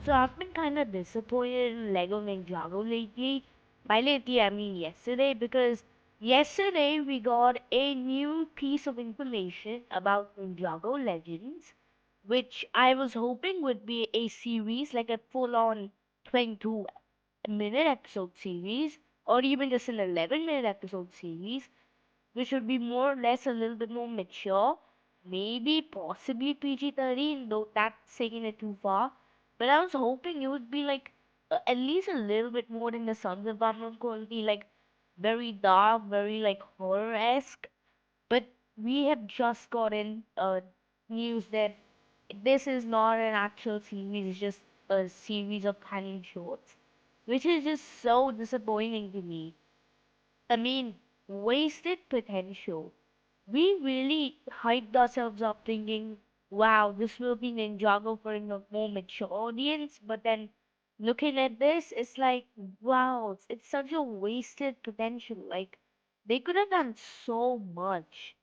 So I've been kind of disappointed in Lego Ninjago lately. By lately, I mean yesterday, because yesterday we got a new piece of information about Ninjago Legends, which I was hoping would be a series, like a full-on 22-minute episode series, or even just an 11-minute episode series, which would be more or less a little bit more mature, maybe possibly PG-13, though that's taking it too far. But I was hoping it would be like at least a little bit more than the Sons of Batman quality, like very dark, very like horror-esque. But we have just gotten news that this is not an actual series, it's just a series of tiny shorts, which is just so disappointing to me. I mean, wasted potential. We really hyped ourselves up thinking, wow, this will be Ninjago for a more mature audience. But then looking at this, it's like, wow, it's such a wasted potential. Like, they could have done so much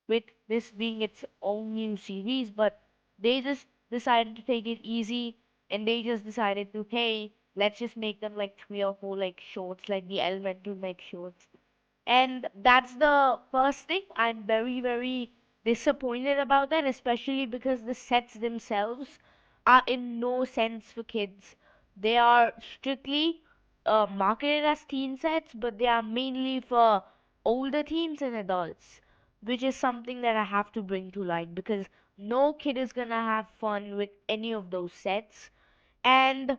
with this being its own new series, but they just decided to take it easy and they just decided to, hey, let's just make them like 3 or 4 like shorts, like the elemental like shorts. And that's the first thing. I'm very, very disappointed about that, especially because the sets themselves are in no sense for kids. They are strictly marketed as teen sets, but they are mainly for older teens and adults, which is something that I have to bring to light because no kid is gonna have fun with any of those sets. And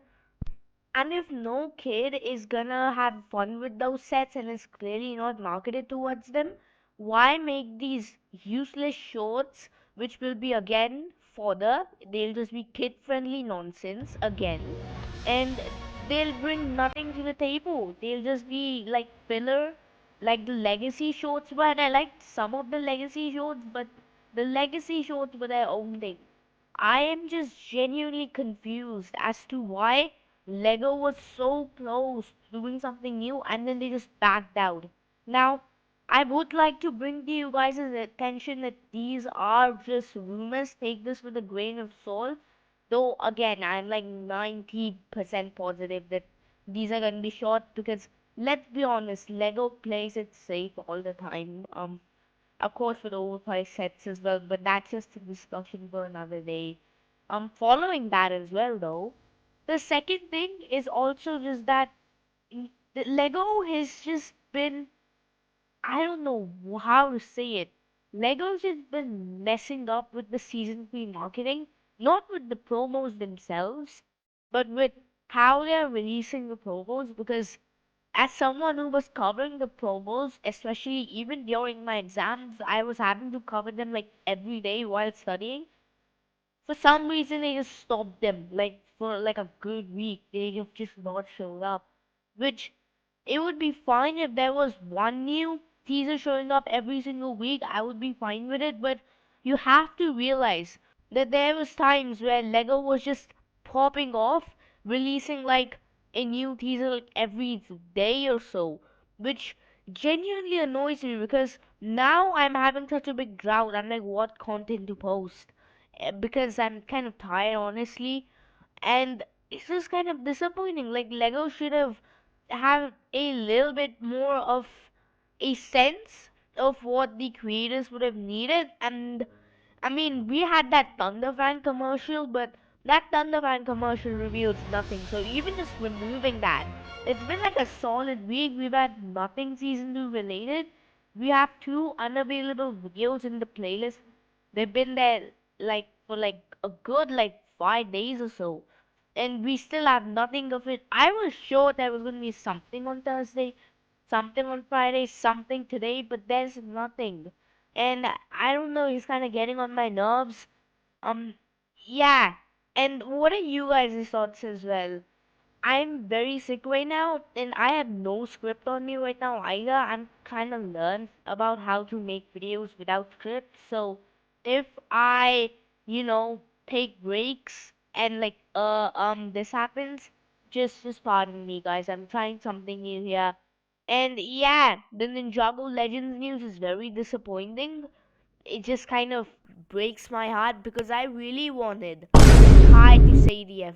if no kid is gonna have fun with those sets and is clearly not marketed towards them, why make these useless shorts, which will be again fodder? They'll just be kid friendly nonsense again, and they'll bring nothing to the table. They'll just be like filler, like the legacy shorts were. And I liked some of the legacy shorts, but the legacy shorts were their own thing. I am just genuinely confused as to why Lego was so close to doing something new and then they just backed out. Now, I would like to bring to you guys' attention that these are just rumors. Take this with a grain of salt. Though, again, I'm like 90% positive that these are going to be short because, let's be honest, Lego plays it safe all the time. Of course, with overpriced sets as well, but that's just a discussion for another day. Following that as well, though, the second thing is also just that the Lego has just been, I don't know how to say it. Lego's just been messing up with the season 3 marketing, not with the promos themselves, but with how they're releasing the promos because as someone who was covering the promos, especially even during my exams, I was having to cover them like every day while studying. For some reason, they just stopped them, like for like a good week. They have just not showed up. Which it would be fine if there was one new teaser showing up every single week. I would be fine with it. But you have to realize that there was times where Lego was just popping off, releasing like a new teaser like every day or so, which genuinely annoys me because now I'm having such a big drought. I'm like, what content to post? Because I'm kind of tired, honestly, and it's just kind of disappointing. Like Lego should have a little bit more of a sense of what the creators would have needed. And I mean, we had that Thunder Fan commercial, but that Thunder Fan commercial reveals nothing. So even just removing that, it's been like a solid week. We've had nothing season 2 related. We have 2 unavailable videos in the playlist. They've been there like for like a good like 5 days or so. And we still have nothing of it. I was sure there was gonna be something on Thursday, something on Friday, something today, but there's nothing. And I don't know, he's kind of getting on my nerves. Um, yeah. And what are you guys' thoughts as well? I'm very sick right now, and I have no script on me right now either. I'm trying to learn about how to make videos without script. So if I, take breaks and like this happens, just pardon me, guys. I'm trying something new here. And yeah, the Ninjago Legends news is very disappointing. It just kind of breaks my heart because I really wanted Kai to say the F